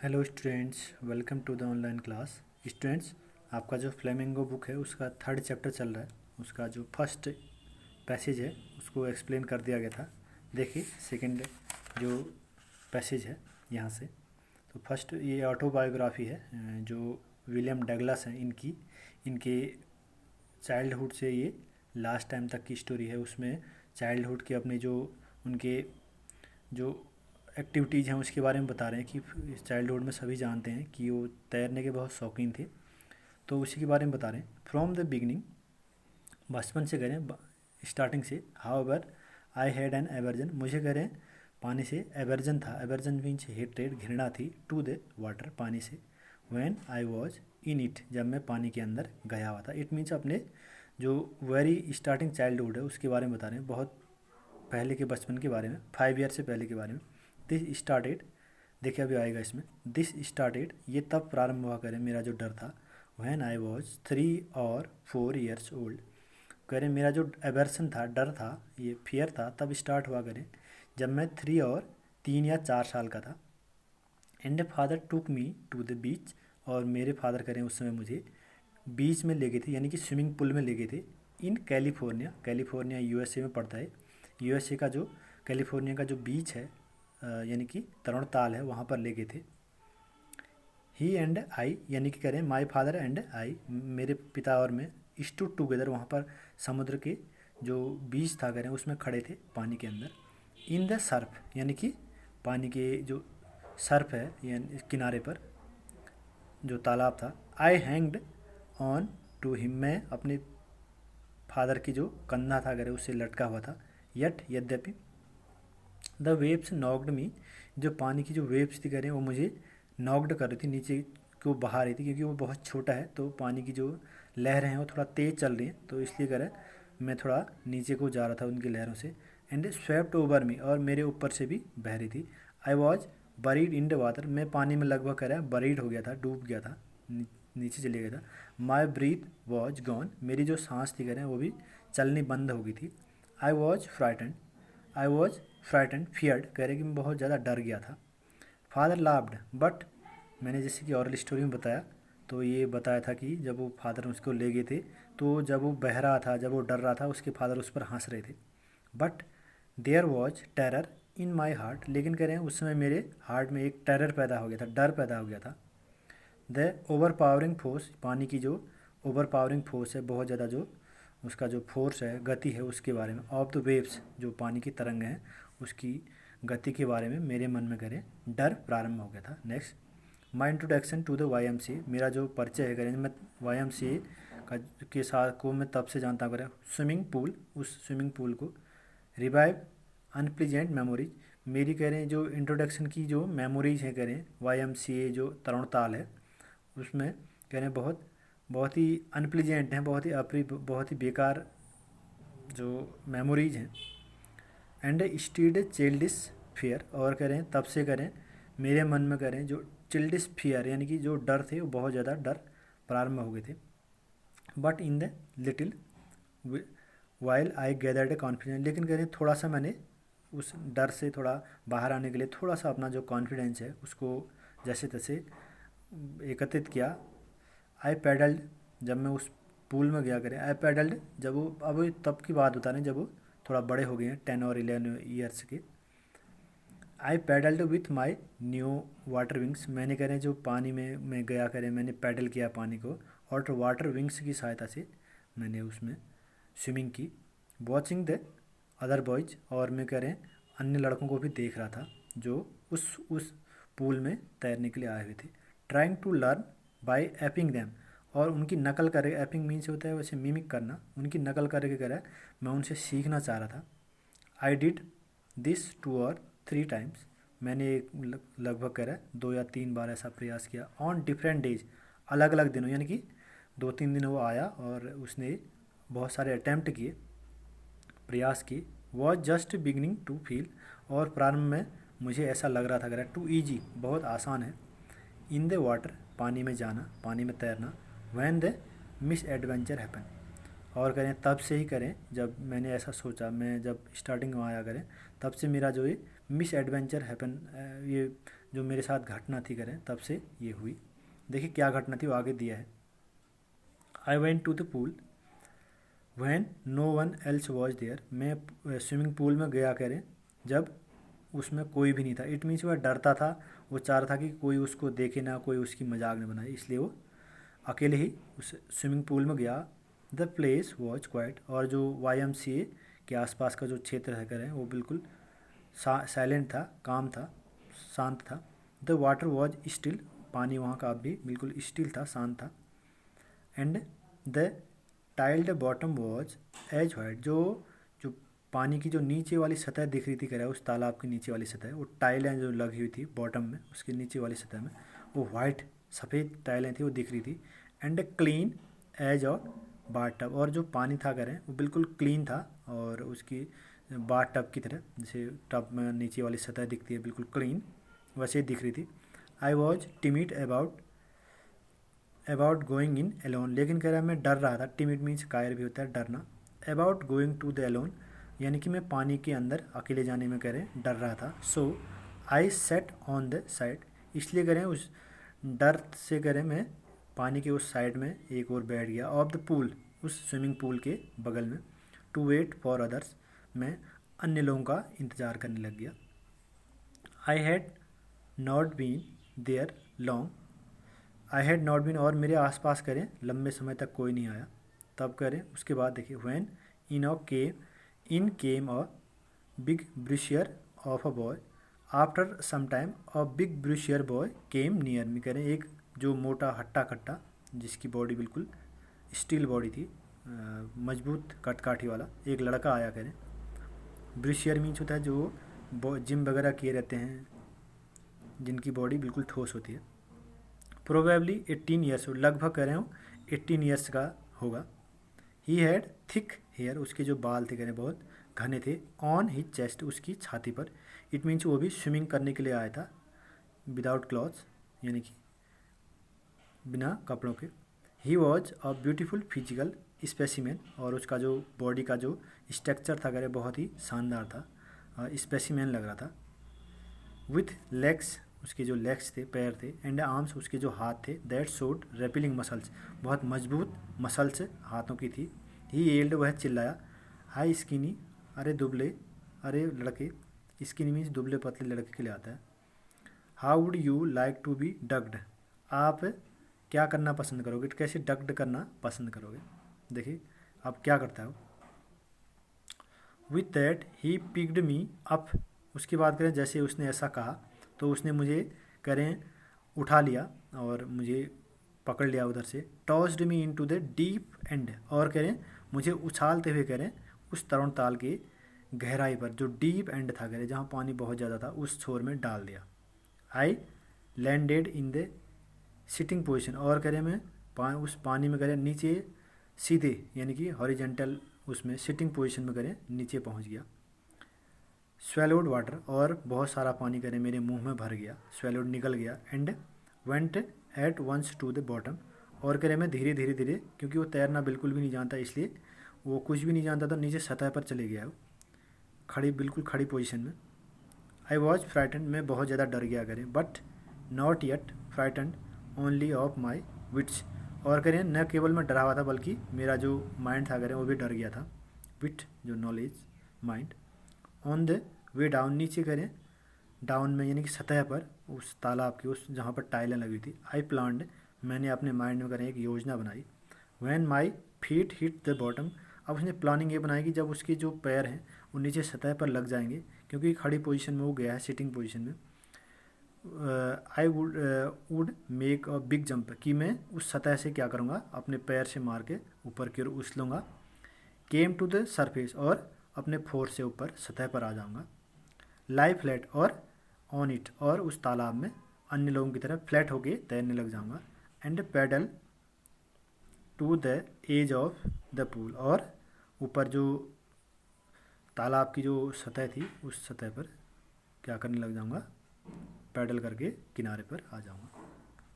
Hello students, welcome to the online class. Students, आपका जो flamingo book है उसका थर्ड चैप्टर चल रहा है। उसका जो फर्स्ट पैसेज है उसको एक्सप्लेन कर दिया गया था। देखिए सेकंड जो पैसेज है यहाँ से। तो फर्स्ट ये ऑटोबायोग्राफी है जो विलियम डगलस हैं इनकी, इनके चाइल्डहुड से ये लास्ट टाइम तक की स्टोरी है। उसमें चाइल्डहुड के अपने जो उनके जो एक्टिविटीज़ हैं उसके बारे में बता रहे हैं कि चाइल्डहुड में सभी जानते हैं कि वो तैरने के बहुत शौकीन थे, तो उसी के बारे में बता रहे हैं। फ्रॉम द बिगनिंग, बचपन से करें, स्टार्टिंग से। However I had an aversion, मुझे करें पानी से एवर्जन था। एवर्जन मीन्स हेट्रेड, घृणा थी, टू द वाटर, पानी से। When I was in it, जब मैं पानी के अंदर गया हुआ था। इट मीन्स अपने जो वेरी स्टार्टिंग चाइल्डहुड है उसके बारे में बता रहे हैं, बहुत पहले के बचपन के बारे में, 5 ईयर से पहले के बारे में। दिस स्टार्टेड, देखिए अभी आएगा इसमें। दिस स्टार्टेड, ये तब प्रारंभ हुआ करें मेरा जो डर था। व्हेन आई वॉज 3 और 4 ईयर्स ओल्ड, करें मेरा जो एवर्सन था, डर था, ये फियर था, तब स्टार्ट हुआ करें जब मैं 3 और 3 या 4 साल का था। And father took me to the beach, और मेरे फादर करें उस समय मुझे बीच में ले गए थे, यानी कि स्विमिंग पूल में ले गए थे। इन कैलिफोर्निया, कैलिफोर्निया यूएसए में पड़ता है। यूएसए का जो कैलिफोर्निया का जो बीच है यानी कि तरण ताल है, वहाँ पर ले गए थे। ही एंड आई, यानी कि करें माई फादर एंड आई, मेरे पिता और मैं, स्टूड टुगेदर, वहाँ पर समुद्र के जो बीच था करें उसमें खड़े थे पानी के अंदर। इन द सर्फ, यानी कि पानी के जो सर्फ है यानी किनारे पर जो तालाब था। आई हैंग्ड ऑन टू हिम, मैं अपने फादर की जो कंधा था अगर उससे लटका हुआ था। यट, यद्यपि, द वेव्स नॉक्ड मी, जो पानी की जो वेव्स थी करें वो मुझे नॉक्ड कर रही थी, नीचे को बहा रही थी, क्योंकि वो बहुत छोटा है तो पानी की जो लहरें हैं वो थोड़ा तेज़ चल रही हैं, तो इसलिए करें मैं थोड़ा नीचे को जा रहा था उनकी लहरों से। एंड स्वेप्ट ओवर मी, और मेरे ऊपर से भी बह रही थी। I was buried in the water, मैं पानी में लगभग करें बरीड हो गया था, डूब गया था, नीचे चले गया था। माई ब्रीथ वॉज गॉन, मेरी जो सांस थी करें वो भी चलनी बंद हो गई थी। I was frightened, I was frightened, feared, कह रहे कि मैं बहुत ज़्यादा डर गया था। फादर लाफ्ड, बट मैंने जैसे कि ऑरल स्टोरी में बताया, तो ये बताया था कि जब वो फादर उसको ले गए थे तो जब वो बह रहा था, जब वो डर रहा था, उसके फादर उस पर हंस रहे थे। But there was terror in my heart, लेकिन कह रहे हैं उस समय मेरे हार्ट में एक टेरर पैदा हो गया था, डर पैदा हो गया था। द ओवर पावरिंग फोर्स, पानी की जो ओवर पावरिंग फोर्स है, बहुत ज़्यादा जो उसका जो फोर्स है, गति है, उसके बारे में। ऑफ द वेव्स, जो पानी की तरंग है उसकी गति के बारे में मेरे मन में करें डर प्रारंभ हो गया था। Next, my introduction to the YMCA, मेरा जो परिचय है करें मैं YMCA का के साथ को मैं तब से जानता करें। स्विमिंग पूल, उस स्विमिंग पूल को। रिवाइव अनप्लीजेंट मेमोरीज, मेरी कह रहे हैं जो इंट्रोडक्शन की जो मेमोरीज है करें YMCA जो तरणताल है उसमें कह रहे हैं बहुत बहुत ही अनप्लीजेंट हैं, बहुत ही बहुत ही बेकार जो मेमोरीज हैं। एंड स्टीड चिल्डिश फियर, और करें तब से करें मेरे मन में करें जो चिल्डिश फियर यानी कि जो डर थे वो बहुत ज़्यादा डर प्रारंभ हो गए थे। But in the little while I gathered A confidence, लेकिन करें थोड़ा सा मैंने उस डर से थोड़ा बाहर आने के लिए थोड़ा सा अपना जो कॉन्फिडेंस है उसको जैसे तैसे एकत्रित किया। आई पैडल्ड, जब मैं उस पूल में गया करें, आई पैडल्ड, जब वो अब तब की बात बता रहे हैं जब वो थोड़ा बड़े हो गए हैं, 10 और 11 ईयर्स के। I paddled with my new water wings, मैंने करें जो पानी में मैं गया करें मैंने पैडल किया पानी को, और वाटर विंग्स की सहायता से मैंने उसमें स्विमिंग की। वॉचिंग द अदर बॉयज, और मैं करें अन्य लड़कों को भी देख रहा था जो उस पूल में तैरने के लिए आए हुए थे। Trying to learn by aping them, और उनकी नकल करे, एपिंग मीन्स होता है वैसे मिमिक करना, उनकी नकल करके करा मैं उनसे सीखना चाह रहा था। आई डिड दिस 2 और 3 टाइम्स, मैंने लगभग करा 2 या 3 बार ऐसा प्रयास किया। ऑन डिफरेंट डेज, अलग अलग दिनों, यानी कि 2-3 दिन वो आया और उसने बहुत सारे अटैम्प्ट किए, प्रयास किए। Was just beginning to feel, और प्रारंभ में मुझे ऐसा लग रहा था करा टू ईजी, बहुत आसान है। इन द वाटर, पानी में जाना, पानी में तैरना। When the miss adventure happen, और करें तब से ही करें जब मैंने ऐसा सोचा, मैं जब स्टार्टिंग में आया करें तब से मेरा जो ये मिस एडवेंचर हैपन, ये जो मेरे साथ घटना थी करें तब से ये हुई। देखिए क्या घटना थी वो आगे दिया है। I went to the pool when no one else was there. मैं स्विमिंग पूल में गया करें जब उसमें कोई भी नहीं था। इट मीन्स वह डरता था, वो चाह रहा था कि कोई उसको देखे ना, कोई उसकी मजाक न बनाए, इसलिए वो अकेले ही उस स्विमिंग पूल में गया। द प्लेस वॉज क्वाइट, और जो YMCA के आसपास का जो क्षेत्र है करें वो बिल्कुल साइलेंट था, काम था, शांत था। द वाटर वॉज स्टिल, पानी वहाँ का अब भी बिल्कुल स्टिल था, शांत था। And the tiled bottom was as white, जो जो पानी की जो नीचे वाली सतह दिख रही थी कह रहा है, उस तालाब की नीचे वाली सतह, वो टाइलें जो लगी हुई थी बॉटम में, उसके नीचे वाली सतह में वो वाइट सफ़ेद टाइलें थी वो दिख रही थी। And clean as a bath tub, और जो पानी था करें वो बिल्कुल क्लीन था, और उसकी बाथ टब की तरह, जैसे टब में नीचे वाली सतह दिखती है बिल्कुल क्लीन, वैसे ही दिख रही थी। I was timid about going in alone, लेकिन कह रहा है मैं डर रहा था। टिमिड मीन्स कायर भी होता है डरना। About going to the alone, यानी कि मैं पानी के अंदर अकेले जाने में कह रहे डर रहा था। सो आई सेट ऑन द साइड, इसलिए करें उस डर से करें मैं पानी के उस साइड में एक और बैठ गया। ऑफ द पूल, उस स्विमिंग पूल के बगल में। टू वेट फॉर अदर्स, मैं अन्य लोगों का इंतज़ार करने लग गया। I had not been there long, I had not been, और मेरे आसपास करें लंबे समय तक कोई नहीं आया। तब करें उसके बाद देखिए when in came a big bruiser of a boy, after some time a big bruiser boy came near me, करें एक जो मोटा हट्टा कट्टा जिसकी बॉडी बिल्कुल स्टील बॉडी थी, मजबूत कटकाठी वाला एक लड़का आया करें। ब्रूशियर मीन्स होता है जो जिम वगैरह किए रहते हैं, जिनकी बॉडी बिल्कुल ठोस होती है। प्रोबेबली 18 ईयर्स, लगभग कह रहे हो 18 ईयर्स का होगा। ही हैड थिक हेयर, उसके जो बाल थे कह रहे बहुत घने थे। ऑन हिज चेस्ट, उसकी छाती पर। इट मीन्स वो भी स्विमिंग करने के लिए आया था विदाउट क्लॉथ्स, यानी कि बिना कपड़ों के। He was a beautiful physical specimen, और उसका जो बॉडी का जो स्ट्रक्चर था कह बहुत ही शानदार था, स्पेसिमेन लग रहा था। विथ लेग्स, उसके जो लेग्स थे पैर थे। एंड आर्म्स, उसके जो हाथ थे। दैट शोड रेपिलिंग मसल्स, बहुत मजबूत मसल्स हाथों की थी। ही येल्ड, वह चिल्लाया। हाई स्किनी, अरे दुबले, अरे लड़के, स्किनी मीन्स दुबले पतले लड़के के लिए आता है। How would you like to be ducked, आप क्या करना पसंद करोगे, कैसे डक्ड करना पसंद करोगे। देखिए आप क्या करता है। With that he picked me up, उसकी बात करें जैसे उसने ऐसा कहा तो उसने मुझे करें उठा लिया और मुझे पकड़ लिया उधर से। Tossed me into the deep end, और करें मुझे उछालते हुए करें उस तरुण ताल के गहराई पर, जो डीप एंड था करें जहाँ पानी बहुत ज़्यादा था, उस छोर में डाल दिया। I landed in the sitting position, और करें मैं उस पानी में करें नीचे सीधे, यानी कि हॉरिजेंटल उसमें सिटिंग पोजीशन में करें नीचे पहुंच गया। स्वेलोड वाटर, और बहुत सारा पानी करें मेरे मुंह में भर गया, स्वेलोड निकल गया। And went at once to the bottom, और करें मैं धीरे धीरे धीरे, क्योंकि वो तैरना बिल्कुल भी नहीं जानता इसलिए वो कुछ भी नहीं जानता था, नीचे सतह पर चले गया वो खड़ी, बिल्कुल खड़ी पोजीशन में। आई वॉज फ्राइटेंड, मैं बहुत ज़्यादा डर गया करें। But not yet frightened only of my wits, और करें न केवल मैं डरा हुआ था बल्कि मेरा जो माइंड था करें वो भी डर गया था। विट जो knowledge, mind. On the way down, नीचे करें डाउन में यानी कि सतह पर उस तालाब की, उस जहाँ पर टाइलें लगी थी। आई प्लान्ड, मैंने अपने माइंड में करें एक योजना बनाई। When my feet hit the bottom, अब उसने प्लानिंग ये बनाई कि जब उसके जो पैर हैं वो नीचे सतह पर लग जाएंगे, क्योंकि खड़ी पोजीशन में वो गया है सिटिंग पोजीशन में। I would make a big jump, कि मैं उस सतह से क्या करूँगा, अपने पैर से मार के ऊपर की ओर उछलूँगा। केम टू द सरफेस, और अपने फोर्स से ऊपर सतह पर आ जाऊँगा। लाई फ्लैट, और ऑन इट, और उस तालाब में अन्य लोगों की तरह फ्लैट होके तैरने लग जाऊँगा। And paddle to the edge of the pool, और ऊपर जो तालाब की जो सतह थी उस सतह पर क्या करने लग जाऊँगा, पैडल करके किनारे पर आ जाऊँगा।